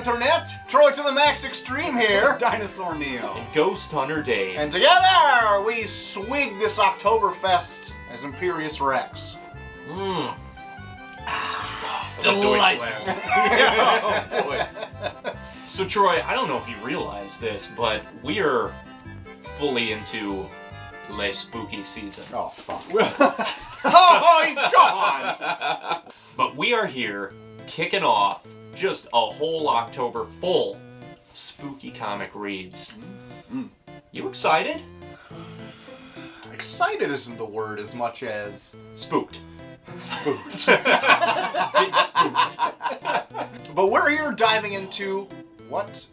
Internet, Troy to the Max Extreme here. Dinosaur Neo. And Ghost Hunter Dave. And together we swig this Oktoberfest as Imperius Rex. Mmm. Delightful. Oh, boy. So Troy, I don't know if you realize this, but we are fully into Le Spooky season. Oh, fuck. Oh, he's gone! But we are here kicking off just a whole October full of spooky comic reads. You excited? Excited isn't the word as much as Spooked. spooked. Bit spooked. But we're here diving into what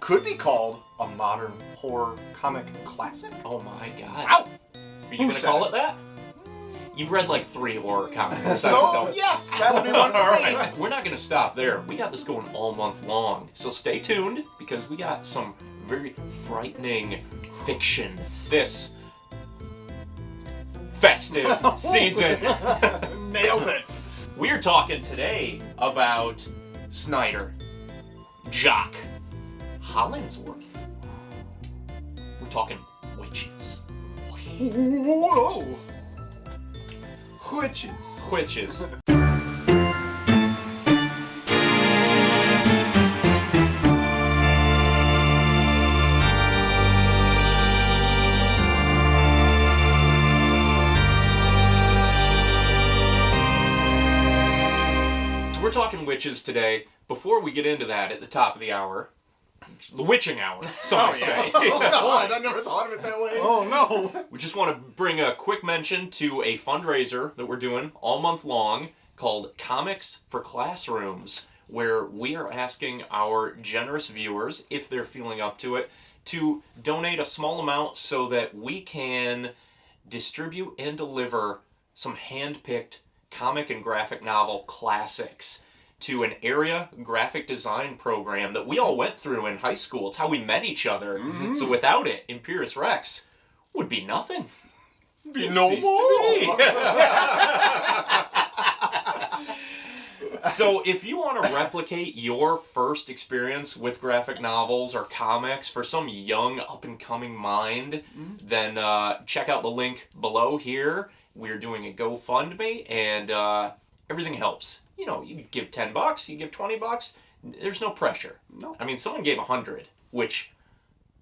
could be called a modern horror comic classic. Oh my god. Ow! Are you gonna call it that? You've read like 3 horror comics. So, yes, that would be one for me. Alright, we're not gonna stop there. We got this going all month long. So stay tuned, because we got some very frightening fiction this festive season. Nailed it. We're talking today about Snyder Jock, Hollingsworth. We're talking witches. Whoa. Wytches. Witches. We're talking witches today. Before we get into that, at the top of the hour, the witching hour, some may say. Oh, God, I never thought of it that way. Oh, no. We just want to bring a quick mention to a fundraiser that we're doing all month long called Comics for Classrooms, where we are asking our generous viewers, if they're feeling up to it, to donate a small amount so that we can distribute and deliver some hand-picked comic and graphic novel classics to an area graphic design program that we all went through in high school. It's how we met each other. Mm-hmm. So without it, Imperius Rex would be nothing. Be It no ceased more. to be. So if you want to replicate your first experience with graphic novels or comics for some young up-and-coming mind, then check out the link below here. We're doing a GoFundMe, and everything helps. You know, you give $10, you give $20, there's no pressure. No. I mean, someone gave 100, which,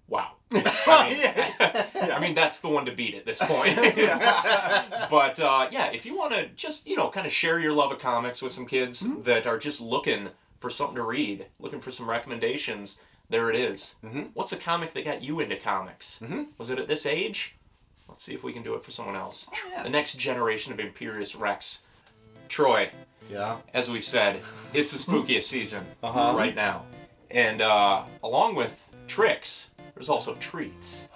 wow. I mean, that's the one to beat at this point. But, yeah, if you want to just, you know, kind of share your love of comics with some kids that are just looking for something to read, looking for some recommendations, there it is. What's a comic that got you into comics? Was it at this age? Let's see if we can do it for someone else. Oh, yeah. The next generation of Imperius Rex. Troy, Yeah. as we've said, it's the spookiest season right now. And along with tricks, there's also treats.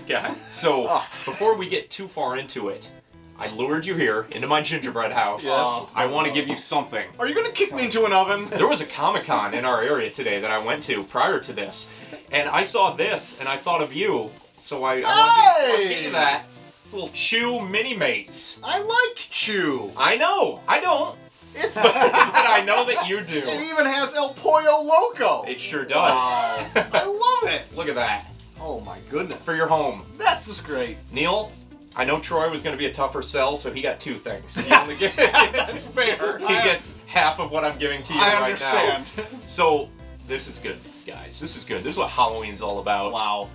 Yeah. So before we get too far into it, I lured you here into my gingerbread house. Yes. I want to give you something. Are you going to kick me into an oven? There was a Comic-Con in our area today that I went to prior to this. And I saw this and I thought of you. So I wanted to give you that. Little Chew Mini-Mates. I like Chew. I know. I don't. It's But I know that you do. It even has El Pollo Loco. It sure does. Wow. I love it. Look at that. Oh my goodness. For your home. That's just great. Neil, I know Troy was going to be a tougher sell, so he got 2 things. He only That's fair. he gets half of what I'm giving to you I right understand. now. So, this is good, guys. This is good. This is what Halloween's all about. Wow.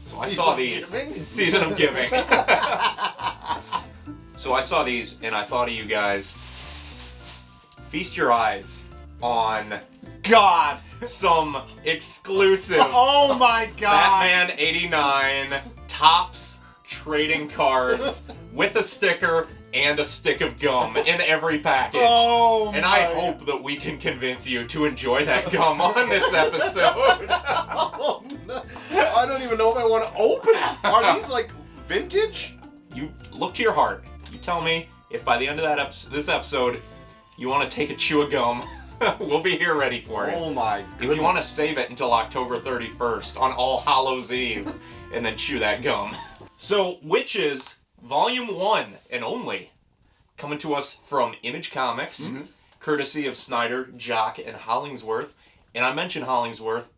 So I saw these. Season of giving. So I saw these, and I thought of you guys. Feast your eyes on God. some exclusive Oh my God. Batman 89 Topps trading cards with a sticker and a stick of gum in every package. Oh And I hope that we can convince you to enjoy that gum on this episode. Oh, no. I don't even know if I want to open it. Are these like vintage? You look to your heart. You tell me if by the end of this episode you want to take a chew of gum. We'll be here ready for you. Oh my goodness. If you want to save it until October 31st on All Hallows Eve and then chew that gum. So, Wytches, Volume 1 and only, coming to us from Image Comics. courtesy of Snyder, Jock, and Hollingsworth. And I mention Hollingsworth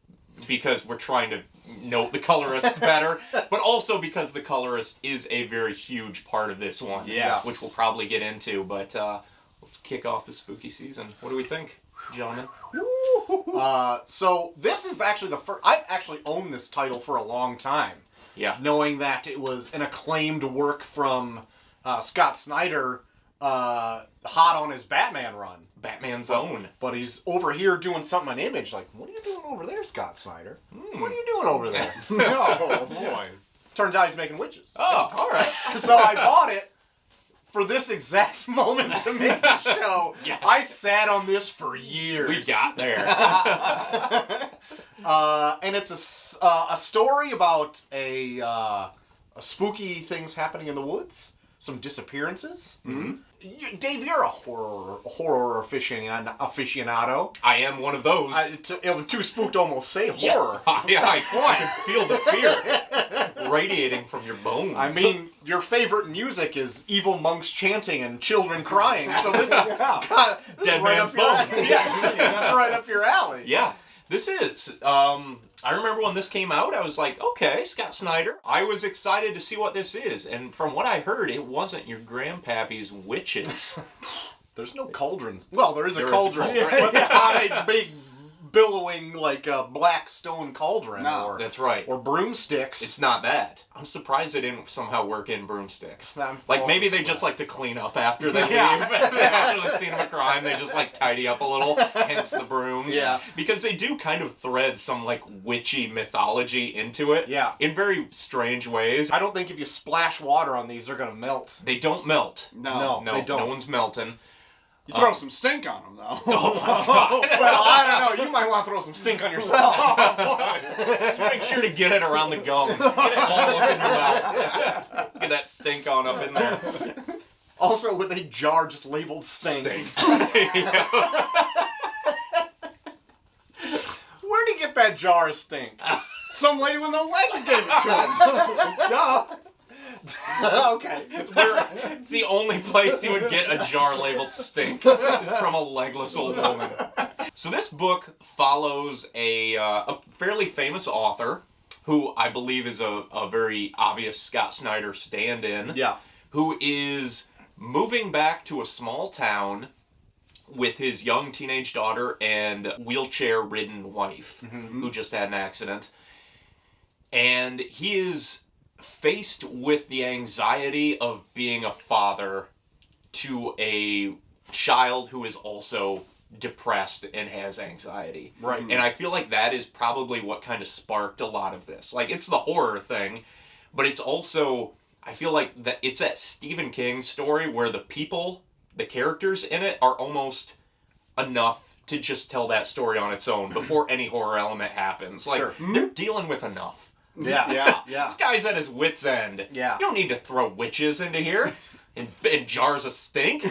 because we're trying to note the colorists better, but also because the colorist is a very huge part of this one, Yes. which we'll probably get into. But let's kick off the spooky season. What do we think, gentlemen? So this is actually the first. I've actually owned this title for a long time. Yeah. Knowing that it was an acclaimed work from Scott Snyder, hot on his Batman run. Batman's own. But he's over here doing something on Image. Like, what are you doing over there, Scott Snyder? What are you doing over there? Oh, boy. Turns out he's making Wytches. Oh, all right. So I bought it for this exact moment to make the show. Yes. I sat on this for years. We got there. And it's a story about a spooky things happening in the woods, some disappearances. Mm-hmm. Dave, you're a horror aficionado. I am one of those. Too spooked to almost say horror. Yeah, I can feel the fear radiating from your bones. I mean, your favorite music is evil monks chanting and children crying, so this is kind of Dead right man's up your alley. bones. Yes, this is right up your alley. Yeah, this is. I remember when this came out, I was like, okay, Scott Snyder. I was excited to see what this is, and from what I heard, it wasn't your grandpappy's Wytches. There's no cauldrons. Well, there is a There is a cauldron, cauldron. but it's not a big, billowing, like a black stone cauldron No, That's right. or broomsticks. It's not that. I'm surprised they didn't somehow work in broomsticks. I'm Like, maybe also they just surprised. like to clean up after they Yeah. leave. After the scene of a crime, they just like tidy up a little, hence the brooms. Yeah. Because they do kind of thread some like witchy mythology into it. Yeah. In very strange ways. I don't think if you splash water on these, they're gonna melt. They don't melt. No. No, they don't. no one's melting. You throw some stink on them, though. Oh my god. Well, I don't know. You might want to throw some stink on yourself. Make sure to get it around the gums. Get it all up in your mouth. Get that stink on up in there. Also, with a jar just labeled stink. Yeah. Where'd he get that jar of stink? Some lady with no legs gave it to him. Duh. Okay. It's the only place you would get a jar labeled stink. It's from a legless old woman. So this book follows a fairly famous author who I believe is a very obvious Scott Snyder stand-in. Yeah. Who is moving back to a small town with his young teenage daughter and wheelchair-ridden wife who just had an accident. And he is faced with the anxiety of being a father to a child who is also depressed and has anxiety. Right. And I feel like that is probably what kind of sparked a lot of this. Like, it's the horror thing, but it's also, I feel like that it's that Stephen King story where the people, the characters in it are almost enough to just tell that story on its own before any horror element happens. Like, Sure. they're dealing with enough. Yeah. Yeah. Yeah. This guy's at his wit's end. Yeah. You don't need to throw witches into here and jars of stink.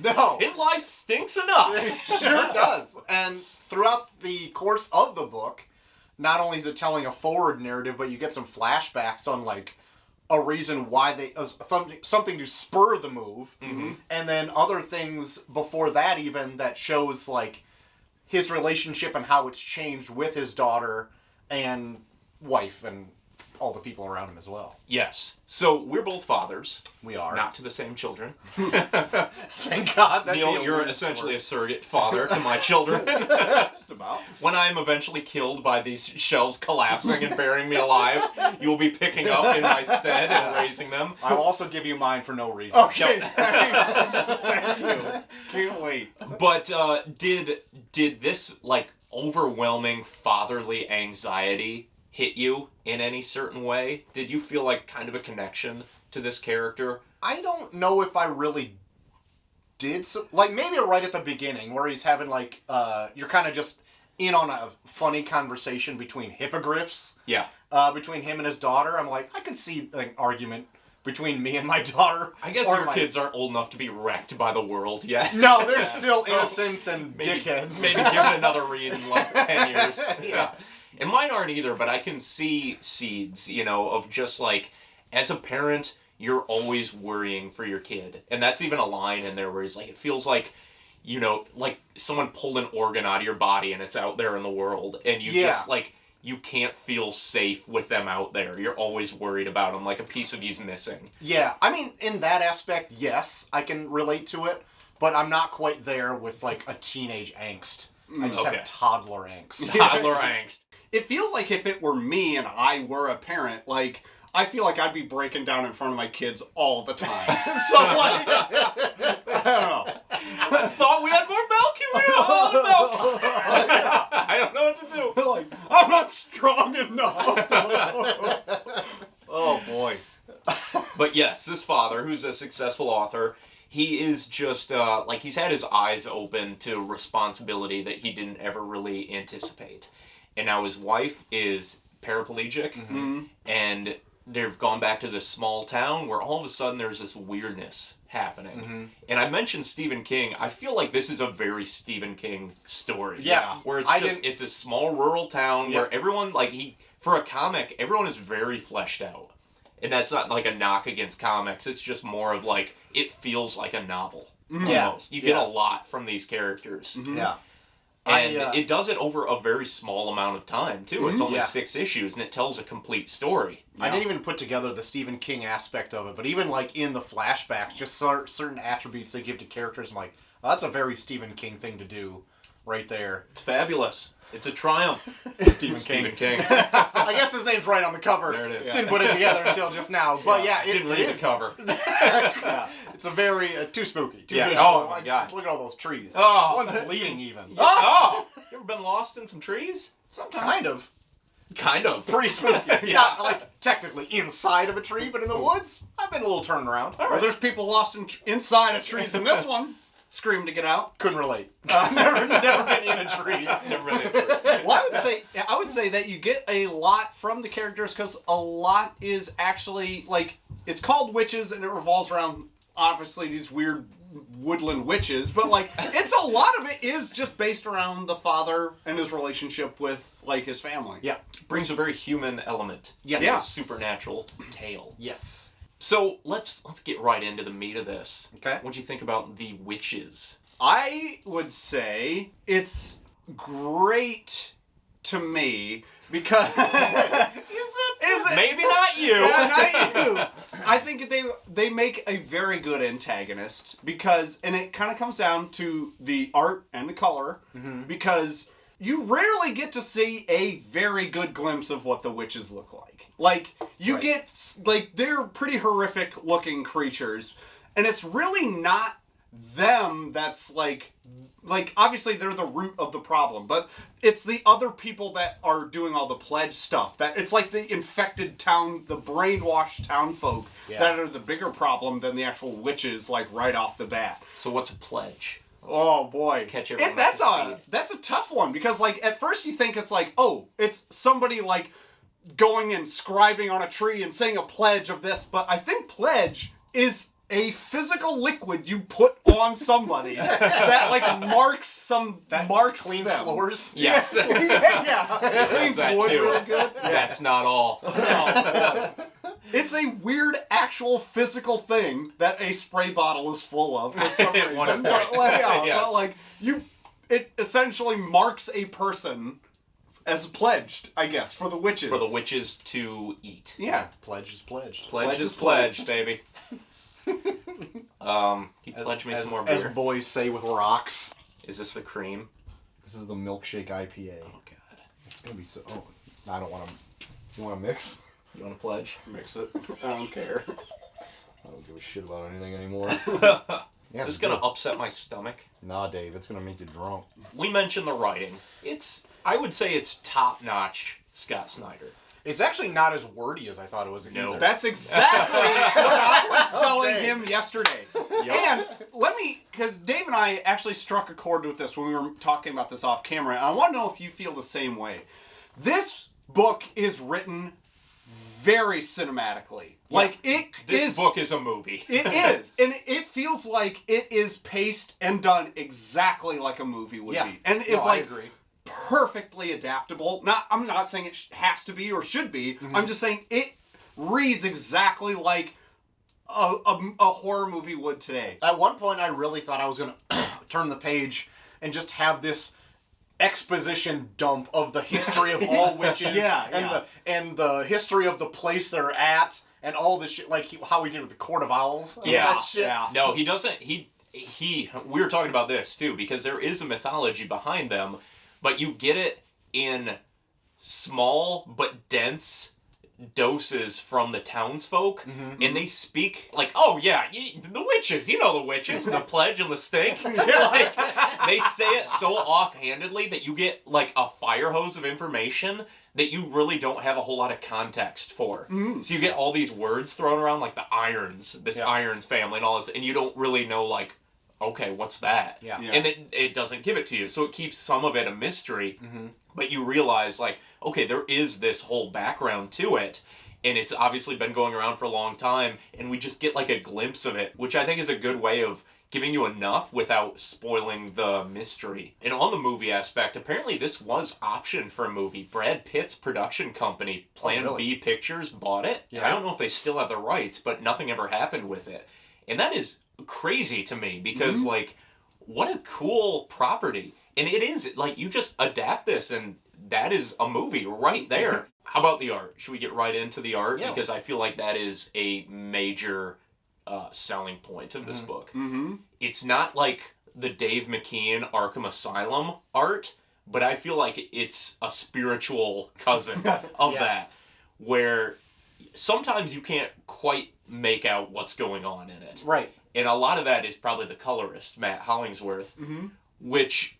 No. His life stinks enough. It sure does. And throughout the course of the book, not only is it telling a forward narrative, but you get some flashbacks on like a reason why they something to spur the move, and then other things before that even that shows like his relationship and how it's changed with his daughter and wife and all the people around him as well. Yes. So we're both fathers. We are. Not to the same children. Thank God. That'd be Neil, a you're weird essentially story. a surrogate father to my children. Just about. When I am eventually killed by these shelves collapsing and burying me alive, you will be picking up in my stead and raising them. I'll also give you mine for no reason. Okay. Yep. Thank you. Can't wait. But did this like overwhelming fatherly anxiety hit you in any certain way? Did you feel like kind of a connection to this character? I don't know if I really did. Like, maybe right at the beginning, where he's having, like, you're kind of just in on a funny conversation between hippogriffs. Yeah. Between him and his daughter. I'm like, I can see an argument between me and my daughter. I guess Or your my- kids aren't old enough to be wrecked by the world yet. No, they're Yes. still So innocent and maybe, dickheads. Maybe give it another read in like 10 years. Yeah. And mine aren't either, but I can see seeds, you know, of just like, as a parent, you're always worrying for your kid. And that's even a line in there where he's like, it feels like you know, like someone pulled an organ out of your body and it's out there in the world, and you just, like, you can't feel safe with them out there. You're always worried about them, like a piece of you's missing. Yeah, I mean, in that aspect, yes, I can relate to it, but I'm not quite there with, like, a teenage angst. I just have toddler angst. Toddler angst. It feels like if it were me and I were a parent, like, I feel like I'd be breaking down in front of my kids all the time. So, like, I don't know. I thought we had more milk and we had all the milk. I don't know what to do. Like, I'm not strong enough. Oh, boy. But yes, this father, who's a successful author, he is just, like, he's had his eyes open to responsibility that he didn't ever really anticipate. And now his wife is paraplegic, and they've gone back to this small town where all of a sudden there's this weirdness happening. And I mentioned Stephen King. I feel like this is a very Stephen King story. Yeah. Where it's it's a small rural town where everyone, like, for a comic, everyone is very fleshed out. And that's not like a knock against comics. It's just more of like, it feels like a novel. Almost. You get a lot from these characters. Yeah. And it does it over a very small amount of time, too. It's only 6 issues, and it tells a complete story. I didn't even put together the Stephen King aspect of it, but even, like, in the flashbacks, just certain attributes they give to characters, I'm like, oh, that's a very Stephen King thing to do right there. It's fabulous. It's a triumph. Stephen King. I guess his name's right on the cover. There it is. Didn't put it together until just now. But yeah, Didn't read the cover. It's a very, too spooky. Too visual. Oh my God. Look at all those trees. Oh. One's bleeding even. Oh! You ever been lost in some trees? Sometimes. Kind of. Kind of. Pretty spooky. Not, like, technically inside of a tree, but in the woods, I've been a little turned around. Well, there's people lost inside of trees in this one. Scream to get out. Couldn't relate. Never been in a tree. Never been in a tree. Well, I would say that you get a lot from the characters because a lot is actually, like, it's called Wytches and it revolves around, obviously, these weird woodland witches, but, like, it's a lot of it is just based around the father and his relationship with, like, his family. Yeah. Brings a very human element. Yes. Yeah. Supernatural tale. Yes. So let's get right into the meat of this. Okay. What'd you think about the Wytches? I would say it's great to me because Is it? Maybe not you. Yeah, not you. I think they make a very good antagonist because, and it kind of comes down to the art and the color, because you rarely get to see a very good glimpse of what the witches look like. Like, you get, like, they're pretty horrific looking creatures, and it's really not them that's like obviously they're the root of the problem, but it's the other people that are doing all the pledge stuff. That it's like the infected town, the brainwashed town folk that are the bigger problem than the actual witches, like, right off the bat. So what's a pledge? Oh boy, catch everyone that's up to a tough one because, like, at first you think it's like, oh, it's somebody like going and scribing on a tree and saying a pledge of this, but I think pledge is a physical liquid you put on somebody that, like, cleans them. Floors. Yes. yeah. Cleans that wood too. really good. That's not all. It's a weird, actual physical thing that a spray bottle is full of for some reason. But it essentially marks a person as pledged, I guess, for the witches. For the witches to eat. Yeah. Pledge is pledged. Pledge is pledged, baby. You pledge me some more beer. As boys say with rocks. Is this the cream? This is the milkshake IPA. Oh god. It's gonna be so. Oh, I don't want to. You want to mix? You want to pledge? Mix it. I don't care. I don't give a shit about anything anymore. Is this gonna upset my stomach? Nah, Dave. It's gonna make you drunk. We mentioned the writing. I would say it's top-notch Scott Snyder. It's actually not as wordy as I thought it was either. That's exactly what I was telling him yesterday. And because Dave and I actually struck a chord with this when we were talking about this off camera, and I want to know if you feel the same way. This book is written very cinematically. Yeah. Like, this book is a movie. It is. And it feels like it is paced and done exactly like a movie would be. And it's I agree. Perfectly adaptable. I'm not saying it has to be or should be. I'm just saying it reads exactly like a horror movie would today. At one point, I really thought I was going to turn the page and just have this exposition dump of the history of all witches and the history of the place they're at and all this shit, like how we did with the Court of Owls. Yeah. That shit. Yeah. No, he doesn't. We were talking about this too, because there is a mythology behind them, but you get it in small but dense doses from the townsfolk, and they speak like, oh yeah, the witches, you know the witches, the pledge and the stink. Like, they say it so offhandedly that you get like a fire hose of information that you really don't have a whole lot of context for. So you get all these words thrown around, like the Irons, this Irons family and all this, and you don't really know, like, okay, what's that? Yeah. And it doesn't give it to you. So it keeps some of it a mystery, but you realize, like, okay, there is this whole background to it, and it's obviously been going around for a long time, and we just get, like, a glimpse of it, which I think is a good way of giving you enough without spoiling the mystery. And on the movie aspect, apparently this was optioned for a movie. Brad Pitt's production company, Plan B Pictures, bought it. Yeah. I don't know if they still have the rights, but nothing ever happened with it. And that is crazy to me, because, like, what a cool property. And it is, like, you just adapt this, and that is a movie right there. How about the art? Should we get right into the art? Yeah. Because I feel like that is a major selling point of this book. It's not like the Dave McKean Arkham Asylum art, but I feel like it's a spiritual cousin of that, where sometimes you can't quite make out what's going on in it. Right. And a lot of that is probably the colorist, Matt Hollingsworth, which,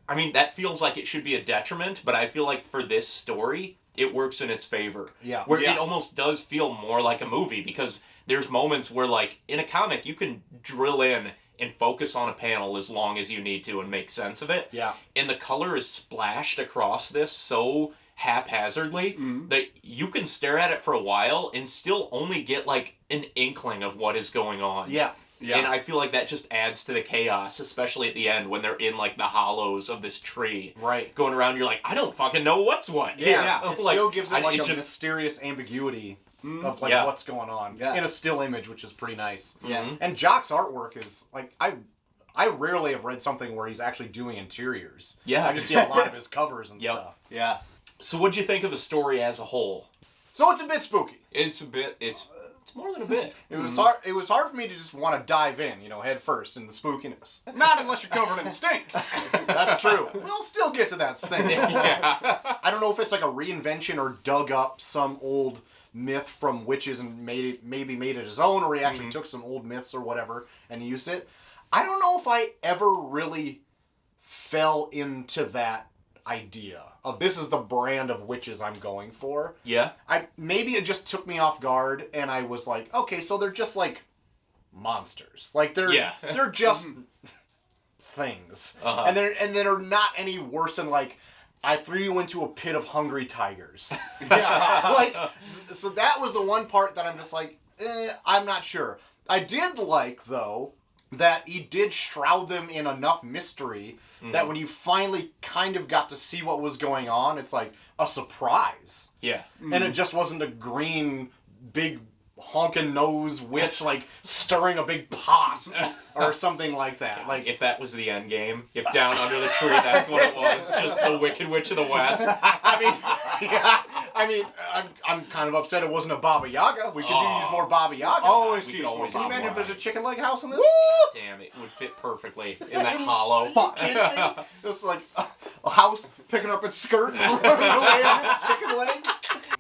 I mean, that feels like it should be a detriment, but I feel like for this story, it works in its favor. Yeah. Where it almost does feel more like a movie, because there's moments where, like, in a comic, you can drill in and focus on a panel as long as you need to and make sense of it. Yeah. And the color is splashed across this so haphazardly that you can stare at it for a while and still only get, like, an inkling of what is going on. Yeah. Yeah. And I feel like that just adds to the chaos, especially at the end when they're in, like, the hollows of this tree. Right. Going around, you're like, I don't fucking know what's what. Yeah. It Like, still gives it, like, a just, mysterious ambiguity of, like, what's going on in a still image, which is pretty nice. Yeah. And Jock's artwork is, like, I rarely have read something where he's actually doing interiors. Yeah. I just see a lot of his covers and stuff. Yeah. So what'd you think of the story as a whole? So it's a bit spooky. It's a bit, it's more than a bit. It was hard. It was hard for me to just want to dive in, head first in the spookiness. Not unless you're covered in stink. That's true. We'll still get to that thing. Yeah. I don't know if it's like a reinvention or dug up some old myth from witches and maybe made it his own, or he actually took some old myths or whatever and used it. I don't know if I ever really fell into that idea of this is the brand of witches I'm going for. Yeah. Maybe it just took me off guard and I was like, okay, so they're just like monsters. Like they're just things. And they're not any worse than like I threw you into a pit of hungry tigers. Like, so that was the one part that I'm just like, I'm not sure. I did like, though, that he did shroud them in enough mystery that when you finally kind of got to see what was going on, it's like a surprise. Yeah. And it just wasn't a green, big, honking nose witch, like, stirring a big pot or something like that. Like, if that was the end game, if down under the tree that's what it was, just the Wicked Witch of the West. I'm kind of upset it wasn't a Baba Yaga. We could use more Baba Yaga. Always We use could more always Can you Baba imagine if there's a chicken leg house in this? Damn, it would fit perfectly in that hollow. Kidding me? Just like a house picking up its skirt and running away on its chicken legs.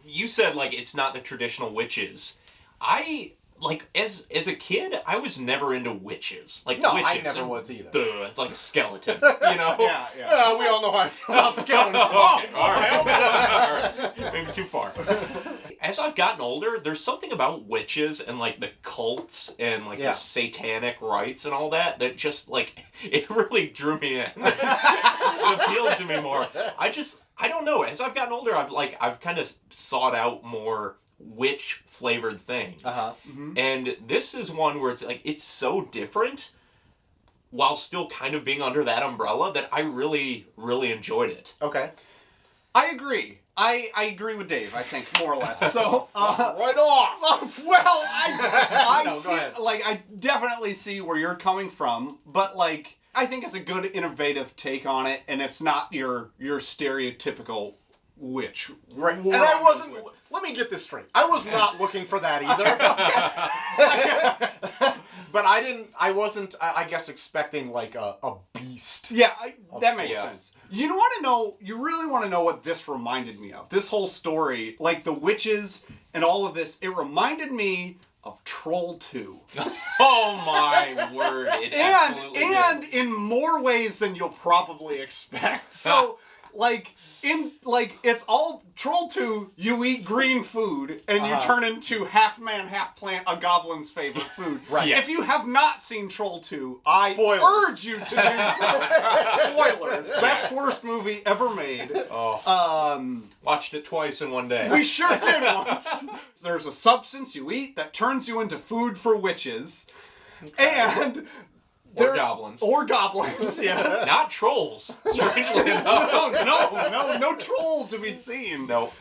You said, like, it's not the traditional witches. As a kid, I was never into witches. Like, No, witches. I never was either. It's like a skeleton, you know? Yeah, we all know how I feel about skeletons. Okay, all right. Maybe too far. As I've gotten older, there's something about witches and, like, the cults and, like, the satanic rites and all that just, like, it really drew me in. It appealed to me more. I don't know. As I've gotten older, I've kind of sought out more witch-flavored things. And this is one where it's, like, it's so different while still kind of being under that umbrella that I really, really enjoyed it. Okay. I agree. I agree with Dave, I think, more or less. So, right off! well, I No, go see, ahead. like, I definitely see where you're coming from, but, like, I think it's a good, innovative take on it, and it's not your stereotypical witch. Right. And I wasn't... Let me get this straight. I was not looking for that either. But I wasn't, I guess, expecting, like, a beast. Yeah, that makes Yes. sense. You really want to know what this reminded me of. This whole story, like the witches and all of this, it reminded me of Troll 2. Oh my word! It absolutely And did. in more ways than you'll probably expect. So, it's all Troll 2, you eat green food, and you turn into half man, half plant, a goblin's favorite food. Right. Yes. If you have not seen Troll 2, I Spoilers. urge you to do so. Spoilers. Best worst movie ever made. Oh, watched it twice in one day. We sure did once. There's a substance you eat that turns you into food for witches. And... Or goblins. Or goblins, yes. Not trolls. Strangely enough. No troll to be seen. No.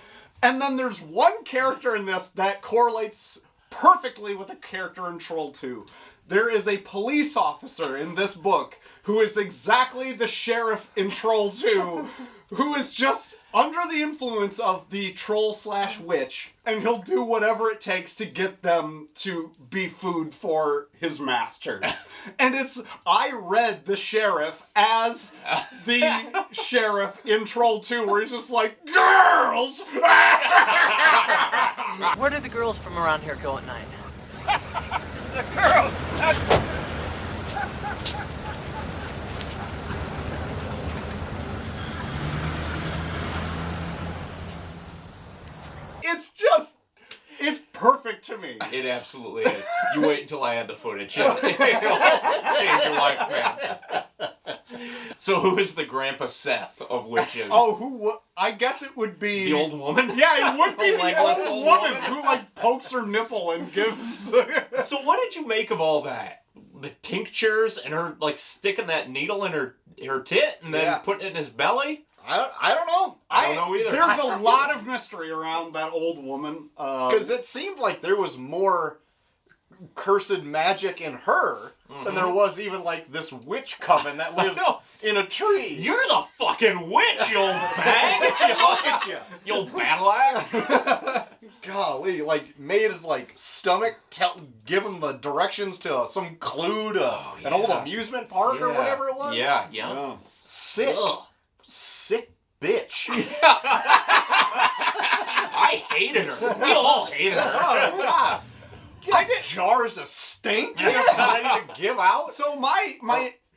And then there's one character in this that correlates perfectly with a character in Troll 2. There is a police officer in this book who is exactly the sheriff in Troll 2, who is just under the influence of the troll/witch, and he'll do whatever it takes to get them to be food for his masters. And I read the sheriff as the sheriff in Troll 2, where he's just like, girls! Where do the girls from around here go at night? The girl! It's perfect to me. It absolutely is. You wait until I add the footage. It'll change your life, man. So who is the Grandpa Seth of witches? Oh, I guess it would be... The old woman? Yeah, it would be The the legless old old woman woman. who, like, pokes her nipple and gives the... So what did you make of all that? The tinctures and her, like, sticking that needle in her tit and then putting it in his belly? I don't know. I don't know either. There's a lot of mystery around that old woman. Because it seemed like there was more cursed magic in her than there was even, like, this witch coven that lives in a tree. You're the fucking witch, you old bag! Look at you. You old battle axe! Golly, like, made his, like, stomach give him the directions to some clue to an old amusement park or whatever it was. Yeah. Sick. Ugh. Sick bitch. I hated her. We all hated her. Oh, God. I get jars of stink just ready to give out. So my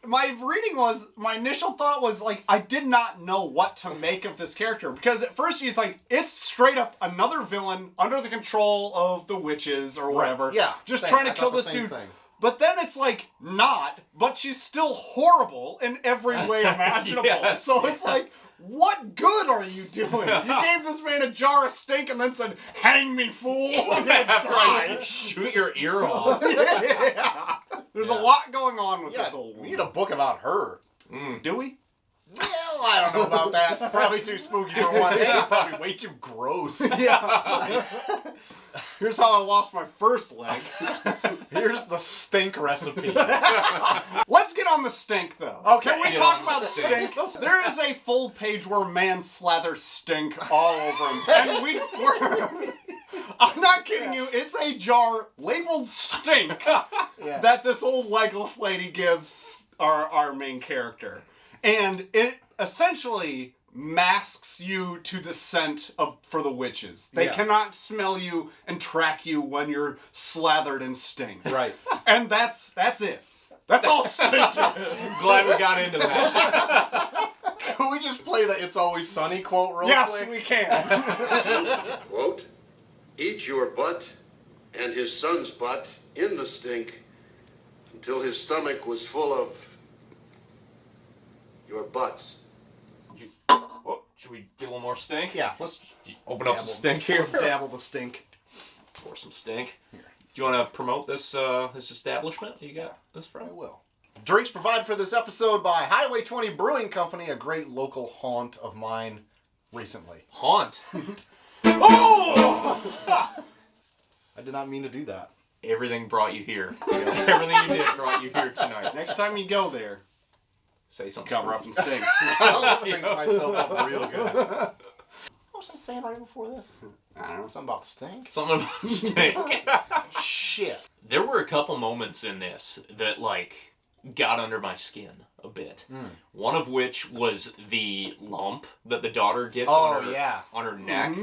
reading was, my initial thought was, like, I did not know what to make of this character. Because at first you think, it's straight up another villain under the control of the witches or whatever. Yeah. Just same. trying to I kill thought the this same dude. thing. But then it's like, not, but she's still horrible in every way imaginable. Yes, So it's like, what good are you doing? You gave this man a jar of stink and then said, hang me, fool. After I shoot your ear off. Yeah. There's a lot going on with this old we woman. need a book about her. Do we? Well, I don't know about that. Probably too spooky for one. And probably way too gross. Yeah. Here's how I lost my first leg. Here's the stink recipe. Let's get on the stink, though. Okay. Can we Get talk on about the stink? stink. There is a full page where man slathers stink all over him. And we're... I'm not kidding you. It's a jar labeled stink that this old legless lady gives our main character. And it essentially masks you to the scent for the witches. They Yes. cannot smell you and track you when you're slathered in stink. Right. And that's it. That's all stink is. Glad we got into that. Can we just play the It's Always Sunny quote real Yes, quick? we can. Quote, eat your butt and his son's butt in the stink until his stomach was full of your butts. Oh, should we get a little more stink? Yeah, let's Open up some stink here. Let's dabble the stink. Pour some stink. Do you want to promote this this establishment you got this from? I will. Drinks provided for this episode by Highway 20 Brewing Company, a great local haunt of mine. recently. Haunt. Oh! I did not mean to do that. Everything brought you here. Everything you did brought you here tonight. Next time you go there, Say something. cover up and stink. I'll stink myself up real good. What was I saying right before this? I don't know. Something about stink? Something about stink. Shit. There were a couple moments in this that, like, got under my skin a bit. One of which was the lump that the daughter gets on her neck,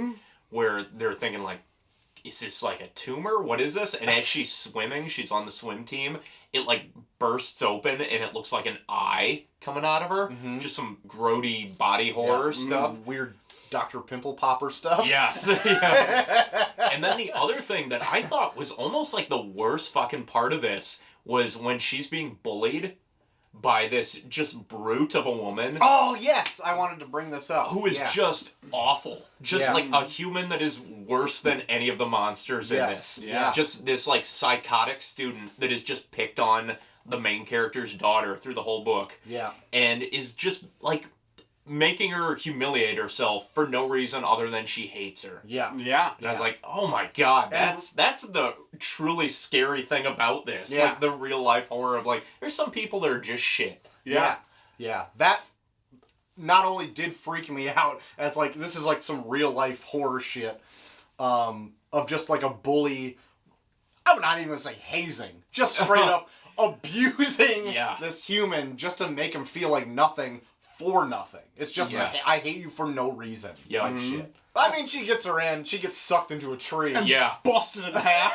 where they're thinking, like, is this like a tumor? What is this? And as she's swimming, she's on the swim team, it like bursts open and it looks like an eye coming out of her. Just some grody body horror stuff. Weird Dr. Pimple Popper stuff. Yes. Yeah. And then the other thing that I thought was almost like the worst fucking part of this was when she's being bullied by this just brute of a woman. Oh, yes! I wanted to bring this up. Who is just awful. Just like a human that is worse than any of the monsters in this. Yeah. Just this like psychotic student that is just picked on the main character's daughter through the whole book. Yeah. And is just like making her humiliate herself for no reason other than she hates her. Yeah. Yeah. And I was like, oh my god, that's the truly scary thing about this. Yeah. Like the real life horror of like, there's some people that are just shit. Yeah. Yeah. That not only did freak me out as like, this is like some real life horror shit, of just like a bully, I'm not even gonna say hazing, just straight up abusing this human just to make him feel like nothing for nothing. It's just like, I hate you for no reason type shit. I mean, she gets her in, she gets sucked into a tree. And busted in half.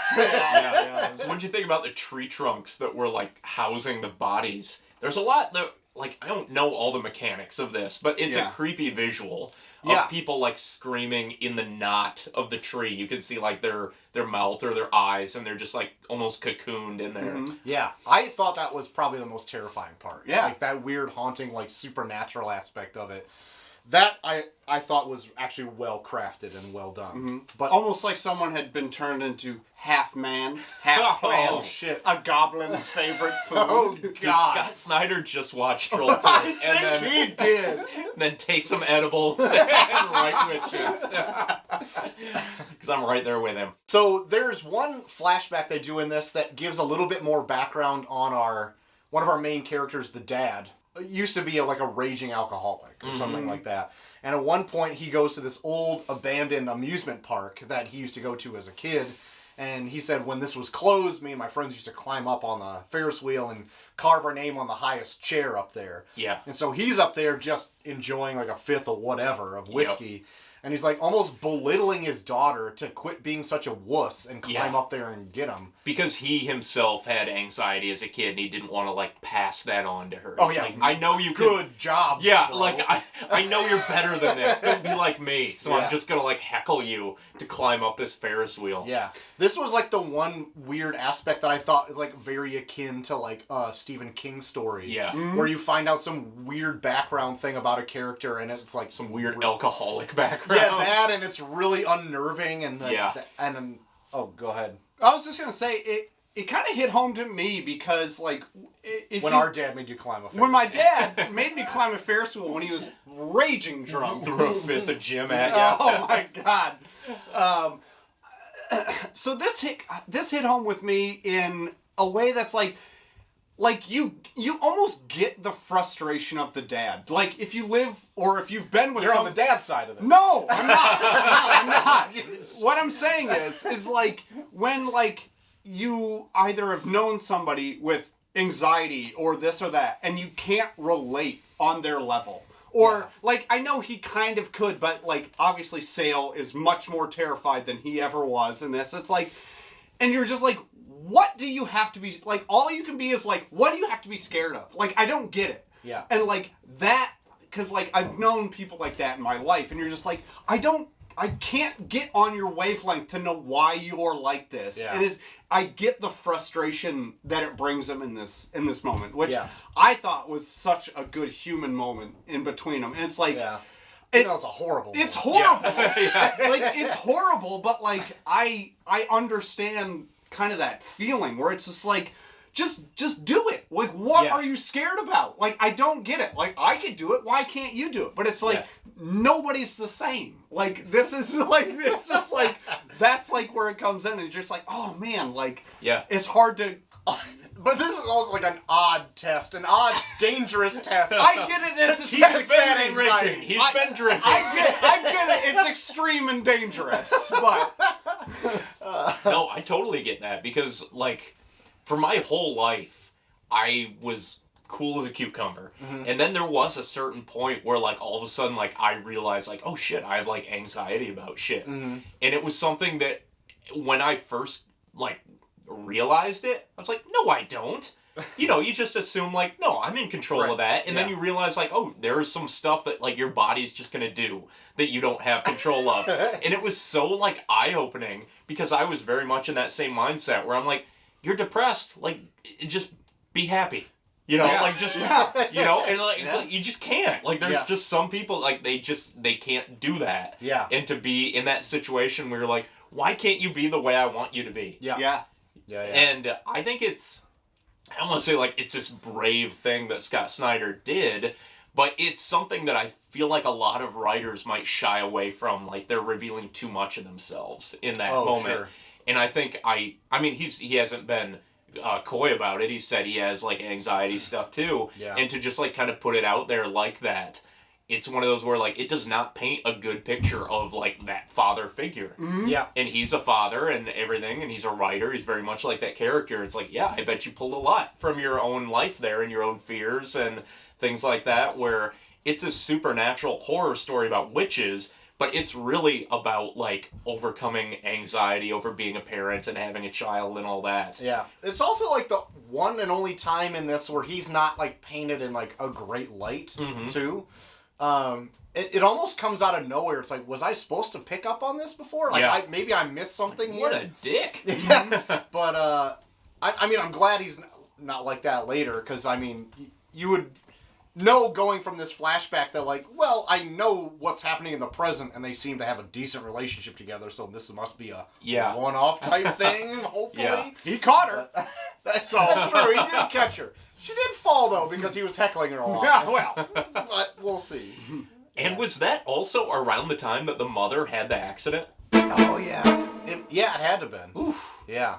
So what'd you think about the tree trunks that were like housing the bodies? There's a lot that, like, I don't know all the mechanics of this, but it's a creepy visual of people like screaming in the knot of the tree. You can see like their mouth or their eyes, and they're just like almost cocooned in there. Yeah, I thought that was probably the most terrifying part. Yeah. Like that weird, haunting, like supernatural aspect of it. That I thought was actually well crafted and well done. But almost like someone had been turned into half man, half plant. Oh shit! A goblin's favorite food. Oh Did god! Scott Snyder just watch Troll 2 I and think then he did. then take some edibles and write Wytches? Because I'm right there with him. So there's one flashback they do in this that gives a little bit more background on one of our main characters, the dad. Used to be like a raging alcoholic or something like that. And at one point he goes to this old abandoned amusement park that he used to go to as a kid. And he said when this was closed, me and my friends used to climb up on the Ferris wheel and carve our name on the highest chair up there. Yeah. And so he's up there just enjoying like a fifth of whatever of whiskey. And he's like almost belittling his daughter to quit being such a wuss and climb up there and get him. Because he himself had anxiety as a kid and he didn't want to like pass that on to her. Oh, He's yeah. like, I know you Good job. Yeah, bro. like I know you're better than this. Don't be like me. So Yeah. I'm just gonna like heckle you to climb up this Ferris wheel. Yeah. This was like the one weird aspect that I thought was like very akin to like a Stephen King story. Yeah. Where you find out some weird background thing about a character and it's like Some weird alcoholic background. Yeah, that and it's really unnerving and like, oh, go ahead. I was just gonna say it kind of hit home to me because like if When our dad made you climb a Ferris when my wheel. dad made me climb a Ferris wheel when he was raging drunk. Threw a fifth of Jim at you. Oh my god. So this hit home with me in a way that's like you almost get the frustration of the dad. Like if you live or if you've been with You're on the dad's side of it. No, I'm not. I'm not. What I'm saying is like when like you either have known somebody with anxiety or this or that and you can't relate on their level. Or, like, I know he kind of could, but, like, obviously Sale is much more terrified than he ever was in this. It's like, and you're just like, what do you have to be, like, all you can be is, like, what do you have to be scared of? Like, I don't get it. Yeah. And, like, that, because, like, I've known people like that in my life, and you're just like, I can't get on your wavelength to know why you're like this. Yeah. And I get the frustration that it brings them in this moment, which Yeah. I thought was such a good human moment in between them. And it's like, it's a horrible. it's movie. horrible. Like it's horrible, but like I understand kind of that feeling where it's just like just do it. Like, what Yeah. are you scared about? Like, I don't get it. Like, I could do it. Why can't you do it? But it's like, nobody's the same. Like, this is like, it's just like, that's like where it comes in. And you're just like, oh man, like, it's hard to... But this is also like an odd test, an odd, dangerous test. I get it. It's He's Test been that drinking. anxiety. He's been drinking. I get it. It's extreme and dangerous. But No, I totally get that because, like, for my whole life, I was cool as a cucumber. And then there was a certain point where, like, all of a sudden, like, I realized, like, oh shit, I have, like, anxiety about shit. And it was something that when I first, like, realized it, I was like, no, I don't. You know, you just assume, like, no, I'm in control of that. And then you realize, like, oh, there is some stuff that, like, your body's just going to do that you don't have control of. And it was so, like, eye-opening because I was very much in that same mindset where I'm like, you're depressed. Like, just be happy. You know, like, just, you know, and, like, you just can't. Like, there's just some people, like, they can't do that. Yeah. And to be in that situation where you're like, why can't you be the way I want you to be? Yeah. And I think it's, I don't want to say like it's this brave thing that Scott Snyder did, but it's something that I feel like a lot of writers might shy away from, like they're revealing too much of themselves in that moment. Sure. And I think I mean he hasn't been coy about it. He said he has like anxiety stuff too. Yeah. And to just like kind of put it out there like that, it's one of those where like it does not paint a good picture of like that father figure. Yeah. And he's a father and everything, and he's a writer. He's very much like that character. It's like, yeah, I bet you pulled a lot from your own life there and your own fears and things like that, where it's a supernatural horror story about witches, but it's really about like overcoming anxiety over being a parent and having a child and all that. Yeah. It's also like the one and only time in this where he's not like painted in like a great light too. It almost comes out of nowhere. It's like, was I supposed to pick up on this before? Like, maybe I missed something here. What a dick. Yeah. But, I mean, I'm glad he's not like that later, because, I mean, you would know going from this flashback that, like, well, I know what's happening in the present, and they seem to have a decent relationship together, so this must be a one-off type thing, hopefully. Yeah. He caught her. That's all true. He did catch her. She did fall, though, because he was heckling her a lot. Yeah, well. But we'll see. And was that also around the time that the mother had the accident? Oh, yeah. It had to have been. Oof. Yeah.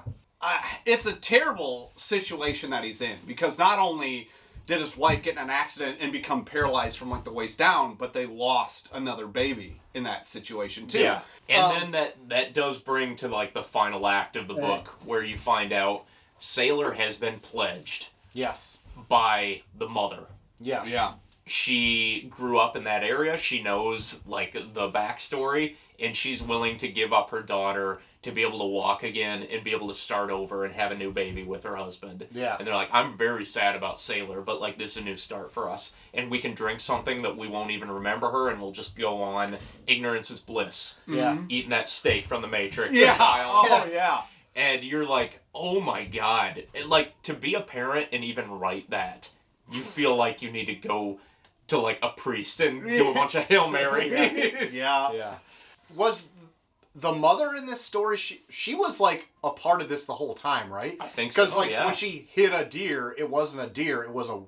It's a terrible situation that he's in, because not only did his wife get in an accident and become paralyzed from like the waist down, but they lost another baby in that situation too. Yeah. And then that does bring to like the final act of the book, where you find out Sailor has been pledged. Yes. By the mother. Yes. Yeah. She grew up in that area. She knows like the backstory, and she's willing to give up her daughter to be able to walk again and be able to start over and have a new baby with her husband. Yeah. And they're like, I'm very sad about Sailor, but like this is a new start for us. And we can drink something that we won't even remember her, and we'll just go on ignorance is bliss. Yeah. Eating that steak from the Matrix. Yeah. Oh, yeah. And you're like, oh my God. And like, to be a parent and even write that, you feel like you need to go to like a priest and do a bunch of Hail Marys. Yeah. Was the mother in this story, she was like a part of this the whole time, right? I think so. Because like when she hit a deer, it wasn't a deer, it was a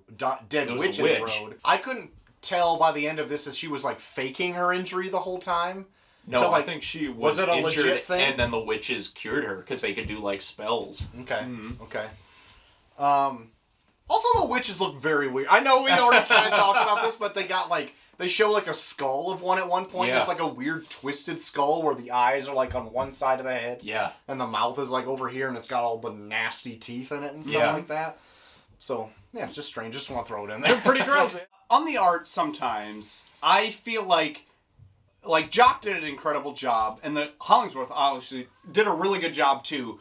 dead witch in the road. I couldn't tell by the end of this if she was like faking her injury the whole time. No, I think she was it a injured, legit thing? and then the witches cured her because they could do like spells. Okay. Okay. Also, the witches look very weird. I know we already kind of talked about this, but they got like, they show like a skull of one at one point. Yeah. It's like a weird twisted skull where the eyes are like on one side of the head. Yeah. And the mouth is like over here, and it's got all the nasty teeth in it and stuff like that. So, yeah, it's just strange. Just want to throw it in there. They're pretty gross. On the art, sometimes, I feel like Jock did an incredible job, and the Hollingsworth obviously did a really good job too.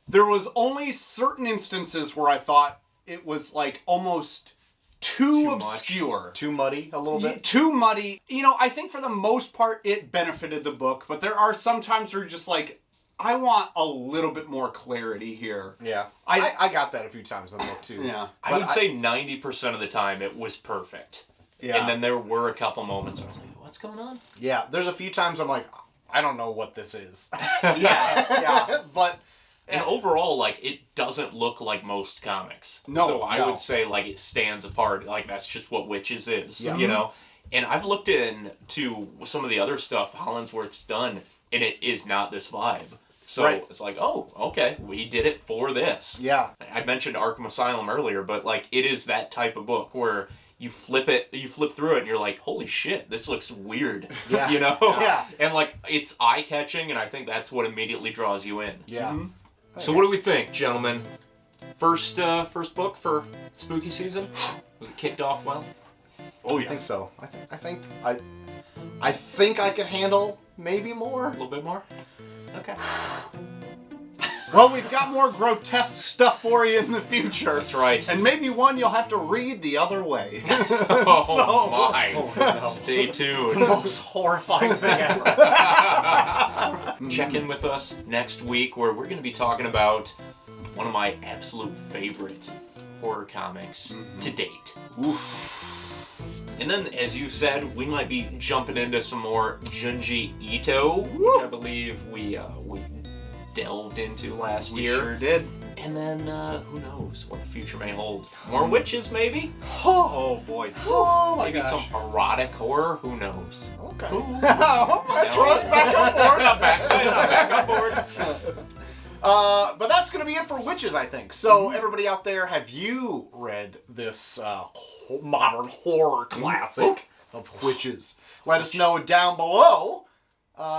There was only certain instances where I thought it was like almost too obscure. Much. Too muddy a little bit? Too muddy. You know, I think for the most part it benefited the book, but there are some times where you're just like, I want a little bit more clarity here. Yeah. I got that a few times in the book too. Yeah. I would say 90% of the time it was perfect. Yeah. And then there were a couple moments where I was like, what's going on? Yeah. There's a few times I'm like, I don't know what this is. Yeah. But And overall, like, it doesn't look like most comics. No, So I no. would say, like, it stands apart. Like, that's just what Wytches is, Yeah. you know? And I've looked into some of the other stuff Hollingsworth's done, and it is not this vibe. So Right. it's like, oh, okay, we did it for this. Yeah. I mentioned Arkham Asylum earlier, but, like, it is that type of book where you flip through it, and you're like, holy shit, this looks weird. Yeah. You know? Yeah. And, like, it's eye-catching, and I think that's what immediately draws you in. Yeah. So what do we think, gentlemen? First book for spooky season? Was it kicked off well? Oh I think so. I think I could handle maybe more. A little bit more? Okay. Well, we've got more grotesque stuff for you in the future. That's right. And maybe one you'll have to read the other way. Oh my. Oh, no. Stay The tuned. most horrifying thing ever. Check in with us next week where we're going to be talking about one of my absolute favorite horror comics to date. And then, as you said, we might be jumping into some more Junji Ito, which I believe we delved into last We year. sure did. And then, who knows what the future may hold. More Wytches, maybe? Oh boy. Oh my Maybe gosh. some erotic horror? Who knows? Okay. Ooh. Throw us back on board. Back on board. But that's going to be it for Wytches, I think. So, everybody out there, have you read this modern horror classic of Wytches? Let us know down below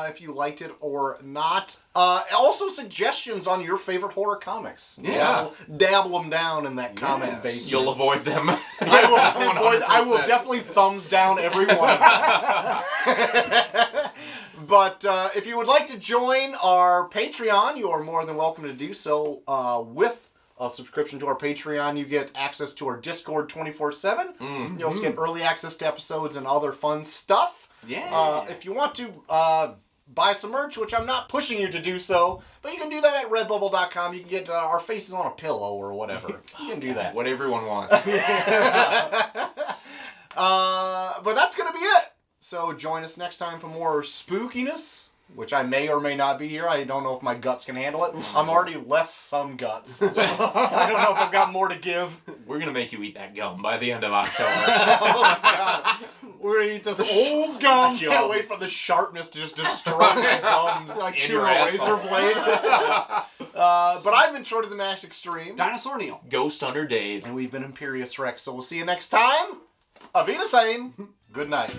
if you liked it or not. Also, suggestions on your favorite horror comics. Yeah. Dabble them down in that comment Yes. basement. You'll avoid them. I will definitely thumbs down every one of them. But if you would like to join our Patreon, you are more than welcome to do so. With a subscription to our Patreon, you get access to our Discord 24/7. You also get early access to episodes and other fun stuff. Yeah. If you want to buy some merch, which I'm not pushing you to do so, but you can do that at redbubble.com. You can get our faces on a pillow or whatever. You can do that. What everyone wants. But that's going to be it. So join us next time for more spookiness, which I may or may not be here. I don't know if my guts can handle it. I'm already less some guts. I don't know if I've got more to give. We're going to make you eat that gum by the end of October. Oh my god. We're going to eat this old gum. I can't wait for the sharpness to just destroy my gums. Like In chew your a asshole. razor blade. But I've been Troy to the Mash Extreme. Dinosaur Neil. Ghost Hunter Dave. And we've been Imperius Rex. So we'll see you next time. Auf Wiedersehen. Good night.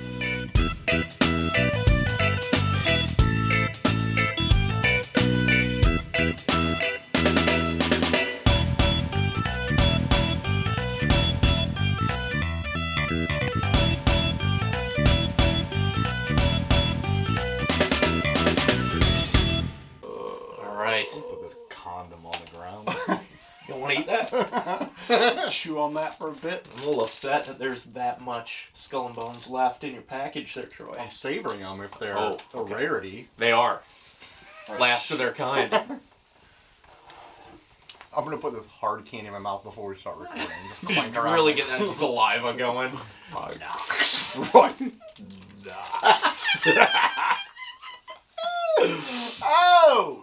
All right. Put this condom on the ground. You want to eat that? Chew on that for a bit. I'm a little upset that there's that much skull and bones left in your package there, Troy. I'm savoring them if they're Oh, a okay. rarity. They are. Last of their kind. I'm gonna put this hard candy in my mouth before we start recording. Just Just clank around. really get that saliva going. Right.